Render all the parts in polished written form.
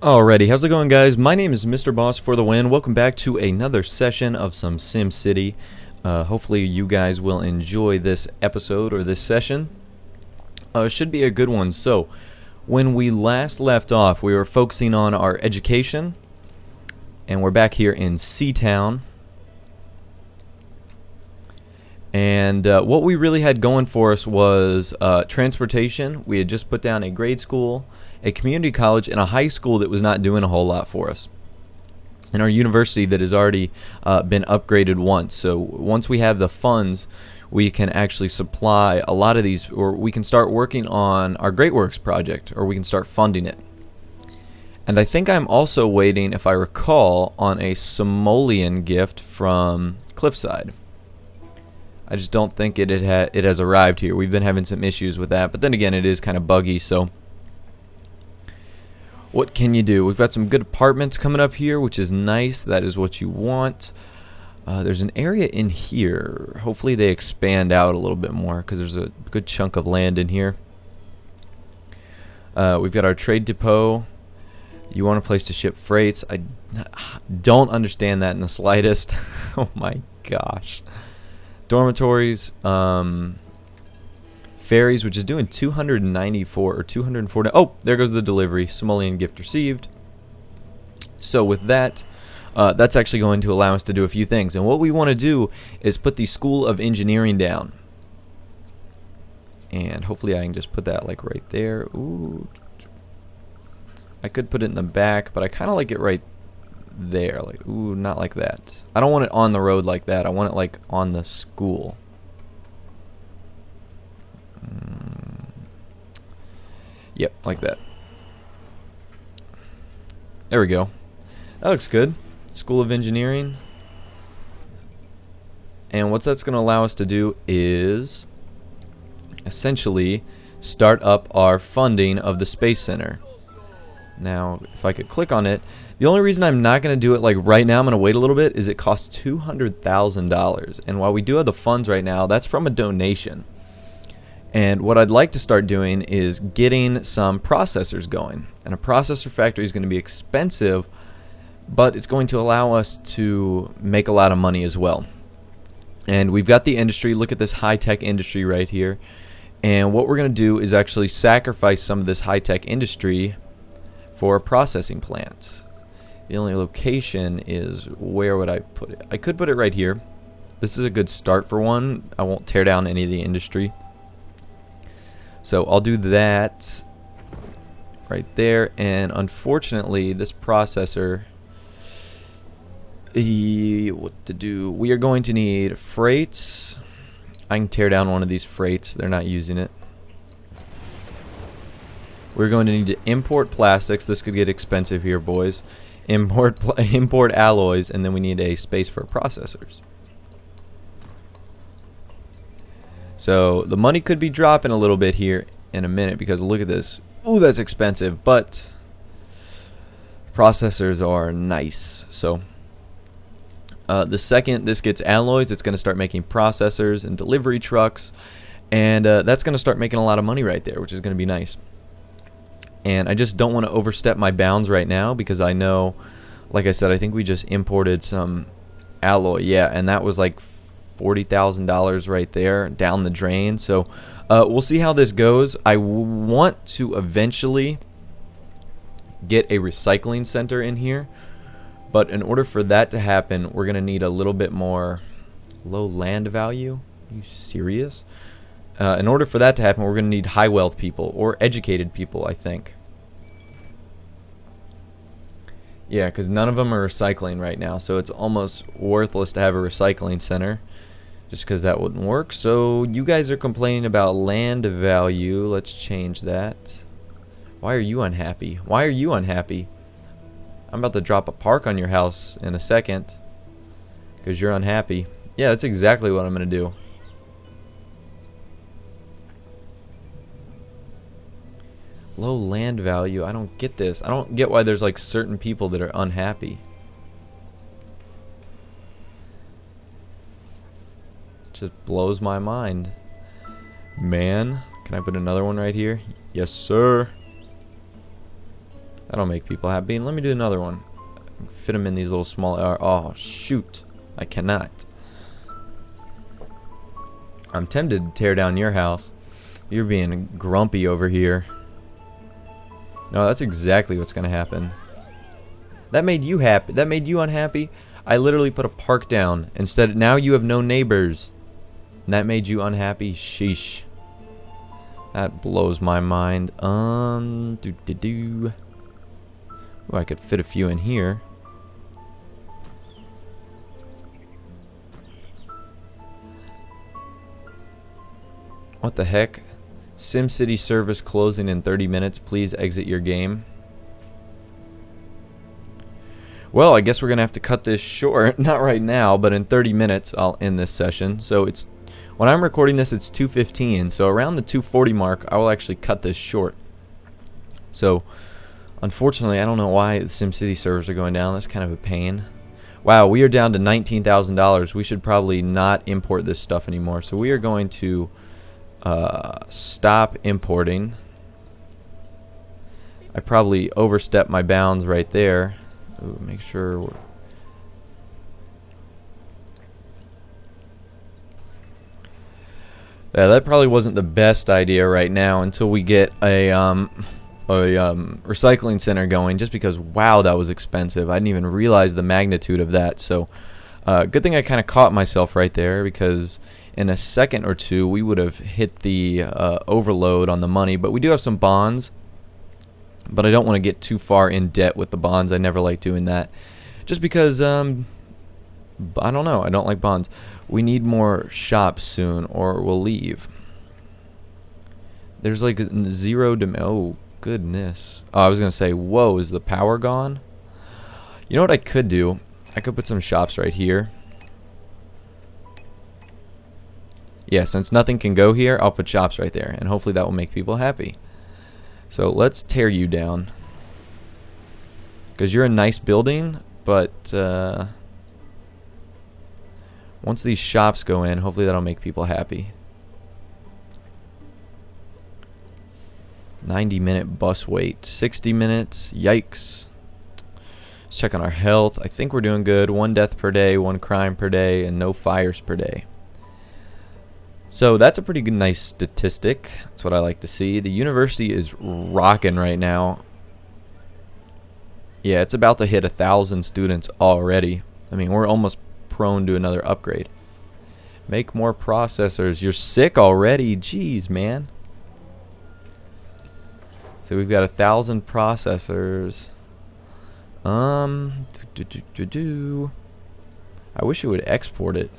Alrighty, how's it going, guys? My name is Mr. Boss for the win. Welcome back to another session of some SimCity. Hopefully you guys will enjoy this episode or this session. Should be a good one. So, when we last left off, we were focusing on our education, and we're back here in Seatown. And what we really had going for us was transportation. We had just put down a grade school, a community college, and a high school that was not doing a whole lot for us. And our university that has already been upgraded once. So once we have the funds, we can actually supply a lot of these, or we can start working on our Great Works project, or we can start funding it. And I think I'm also waiting, if I recall, on a simoleon gift from Cliffside. I just don't think it has arrived here. We've been having some issues with that, but then again, it is kind of buggy, so what can you do? We've got some good apartments coming up here, which is nice. That is what you want. There's an area in here. Hopefully they expand out a little bit more, because there's a good chunk of land in here. We've got our trade depot. You want a place to ship freights. I don't understand that in the slightest. Oh my gosh. Dormitories, ferries, which is doing 294 or 240. Oh, there goes the delivery. Simoleon gift received. So with that, that's actually going to allow us to do a few things. And what we want to do is put the School of Engineering down. And hopefully I can just put that like right there. Ooh. I could put it in the back, but I kind of like it right there. Like, ooh, not like that. I don't want it on the road like that. I want it like on the school. Yep, like that. There we go. That looks good. School of Engineering. And what that's going to allow us to do is essentially start up our funding of the Space Center. Now, if I could click on it, the only reason I'm not going to do it like right now, I'm going to wait a little bit, is it costs $200,000. And while we do have the funds right now, that's from a donation. And what I'd like to start doing is getting some processors going. And a processor factory is going to be expensive, but it's going to allow us to make a lot of money as well. And we've got the industry. Look at this high-tech industry right here. And what we're going to do is actually sacrifice some of this high-tech industry for a processing plant. The only location is, where would I put it? I could put it right here. This is a good start for one. I won't tear down any of the industry. So I'll do that right there. And unfortunately, this processor, what to do? We are going to need freights. I can tear down one of these freights. They're not using it. We're going to need to import plastics. This could get expensive here, boys. Import alloys, and then we need a space for processors. So the money could be dropping a little bit here in a minute, because look at this. Ooh, that's expensive, but processors are nice. So the second this gets alloys, it's going to start making processors and delivery trucks, and that's going to start making a lot of money right there, which is going to be nice. And I just don't want to overstep my bounds right now, because I know, like I said, I think we just imported some alloy. Yeah, and that was like $40,000 right there down the drain. So we'll see how this goes. I want to eventually get a recycling center in here. But in order for that to happen, we're going to need a little bit more low land value. Are you serious? In order for that to happen, we're going to need high wealth people, or educated people, I think. Yeah, because none of them are recycling right now, so it's almost worthless to have a recycling center, just because that wouldn't work. So you guys are complaining about land value. Let's change that. Why are you unhappy? Why are you unhappy? I'm about to drop a park on your house in a second, because you're unhappy. Yeah, that's exactly what I'm going to do. Low land value. I don't get this. I don't get why there's like certain people that are unhappy. It just blows my mind. Man, can I put another one right here? Yes, sir. That'll make people happy. And let me do another one. Fit them in these little small... oh, shoot. I cannot. I'm tempted to tear down your house. You're being grumpy over here. No, that's exactly what's going to happen. That made you happy. That made you unhappy. I literally put a park down. Instead, now you have no neighbors. And that made you unhappy? Sheesh. That blows my mind. Oh, I could fit a few in here. What the heck? SimCity service closing in 30 minutes. Please exit your game. Well, I guess we're going to have to cut this short. Not right now, but in 30 minutes I'll end this session. So it's when I'm recording this, it's 2:15. So around the 2:40 mark, I will actually cut this short. So unfortunately, I don't know why the SimCity servers are going down. That's kind of a pain. Wow, we are down to $19,000. We should probably not import this stuff anymore. So we are going to stop importing. I probably overstepped my bounds right there. Ooh, make sure we're yeah, that probably wasn't the best idea right now until we get a recycling center going, just because wow, that was expensive. I didn't even realize the magnitude of that. So good thing I kind of caught myself right there, because in a second or two we would have hit the overload on the money. But we do have some bonds, but I don't want to get too far in debt with the bonds. I never like doing that, just because I don't know, I don't like bonds. We need more shops soon or we'll leave. There's like zero oh goodness. Oh, I was gonna say, whoa, is the power gone? You know what I could do? I could put some shops right here. Yeah, since nothing can go here, I'll put shops right there, and hopefully that will make people happy. So let's tear you down, because you're a nice building, but once these shops go in, hopefully that'll make people happy. 90-minute bus wait, 60 minutes, yikes. Let's check on our health. I think we're doing good. 1 death per day, 1 crime per day, and no fires per day. So that's a pretty good, nice statistic. That's what I like to see. The university is rocking right now. Yeah, it's about to hit 1,000 students already. I mean, we're almost prone to another upgrade. Make more processors. You're sick already. Jeez, man. So we've got 1,000 processors. I wish it would export it.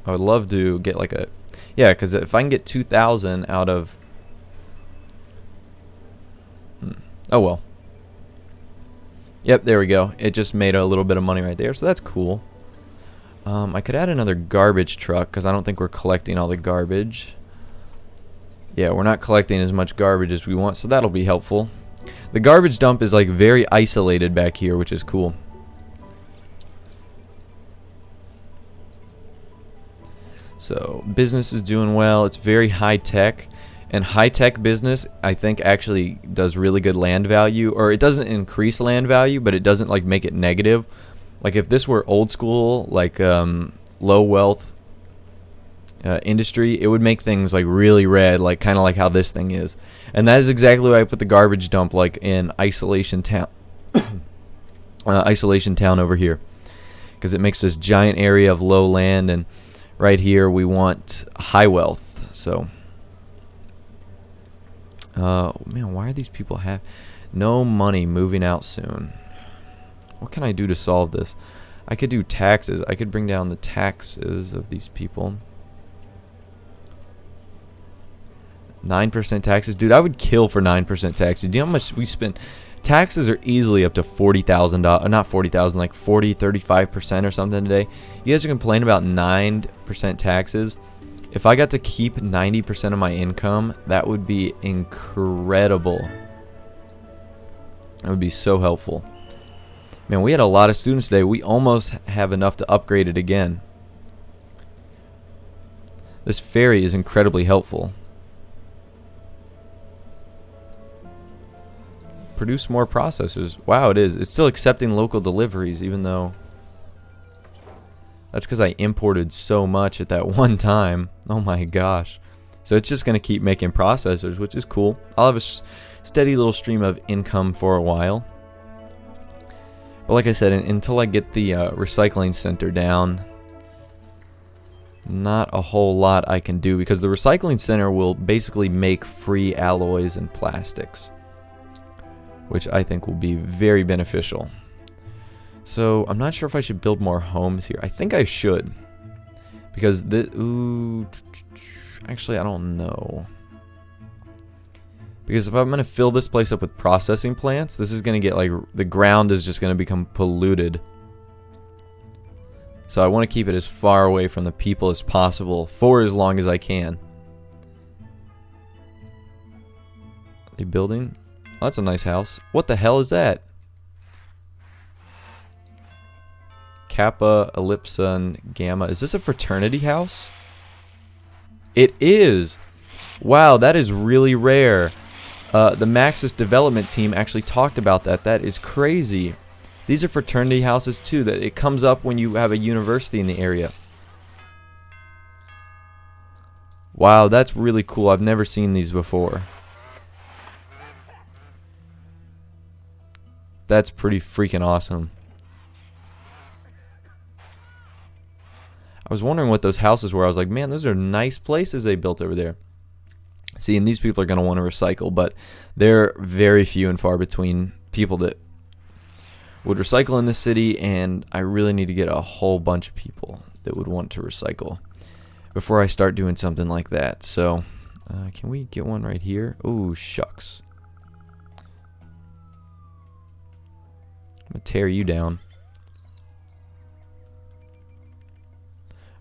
I would love to get like a... Yeah, because if I can get 2,000 out of... Oh, well. Yep, there we go. It just made a little bit of money right there, so that's cool. I could add another garbage truck, because I don't think we're collecting all the garbage. Yeah, we're not collecting as much garbage as we want, so that'll be helpful. The garbage dump is like very isolated back here, which is cool. So business is doing well. It's very high tech, and high tech business I think actually does really good land value, or it doesn't increase land value, but it doesn't like make it negative. Like if this were old school, like low wealth industry, it would make things like really red, like kind of like how this thing is. And that is exactly why I put the garbage dump like in isolation town. Isolation town over here, because it makes this giant area of low land, and right here we want high wealth. So man, why are these people have no money, moving out soon? What can I do to solve this? I could do taxes. I could bring down the taxes of these people. 9% taxes. Dude, I would kill for 9% taxes. Do you know how much we spend? Taxes are easily up to $40,000. Not 40,000, like 40, 35% or something today. You guys are complaining about 9% taxes. If I got to keep 90% of my income, that would be incredible. That would be so helpful. Man, we had a lot of students today. We almost have enough to upgrade it again. This ferry is incredibly helpful. produce more processors. Wow, it is. It's still accepting local deliveries, even though... That's because I imported so much at that one time. Oh my gosh. So it's just going to keep making processors, which is cool. I'll have a steady little stream of income for a while. But like I said, until I get the recycling center down, not a whole lot I can do, because the recycling center will basically make free alloys and plastics, which I think will be very beneficial. So I'm not sure if I should build more homes here. I think I should, because actually I don't know. Because if I'm going to fill this place up with processing plants, this is going to get like, the ground is just going to become polluted. So I want to keep it as far away from the people as possible for as long as I can. Are they building? Oh, that's a nice house. What the hell is that? Kappa, Ellipsa, and Gamma. Is this a fraternity house? It is! Wow, that is really rare. The Maxis development team actually talked about that. That is crazy. These are fraternity houses too. That it comes up when you have a university in the area. Wow, that's really cool. I've never seen these before. That's pretty freaking awesome. I was wondering what those houses were. I was like, man, those are nice places they built over there. See, and these people are going to want to recycle, but they're very few and far between people that would recycle in this city, and I really need to get a whole bunch of people that would want to recycle before I start doing something like that. So, can we get one right here? Oh, shucks. I'm going to tear you down.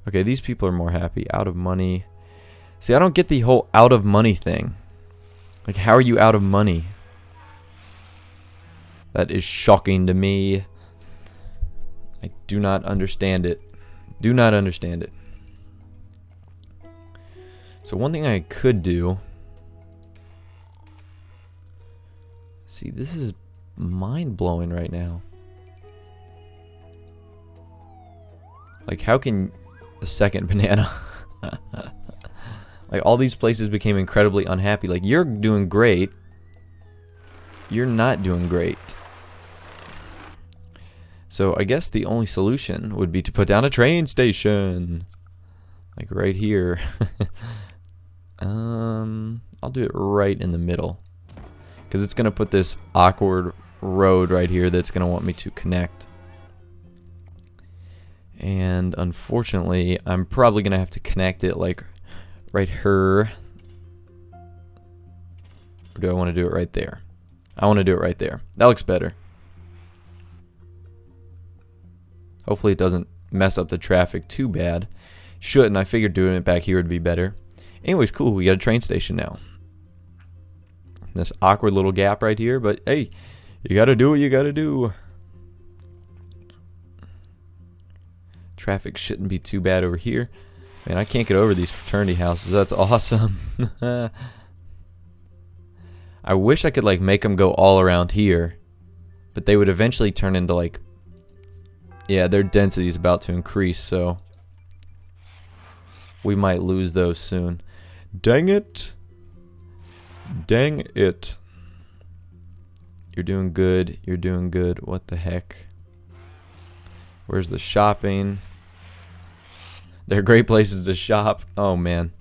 Okay, these people are more happy. Out of money. See, I don't get the whole out of money thing. Like, how are you out of money? That is shocking to me. I do not understand it. Do not understand it. So one thing I could do... See, this is mind-blowing right now. Like, how can... The second banana... Like, all these places became incredibly unhappy. Like, you're doing great. You're not doing great. So, I guess the only solution would be to put down a train station. Like, right here. I'll do it right in the middle. Because it's going to put this awkward road right here that's going to want me to connect. And, unfortunately, I'm probably going to have to connect it, like... right here. Or do I want to do it right there? I want to do it right there. That looks better. Hopefully it doesn't mess up the traffic too bad. Shouldn't. I figured doing it back here would be better. Anyways, cool. We got a train station now. This awkward little gap right here. But hey, you got to do what you got to do. Traffic shouldn't be too bad over here. Man, I can't get over these fraternity houses. That's awesome. I wish I could like make them go all around here, but they would eventually turn into like, yeah, their density is about to increase, so we might lose those soon. Dang it. Dang it. You're doing good. You're doing good. What the heck? Where's the shopping? They're great places to shop. Oh, man.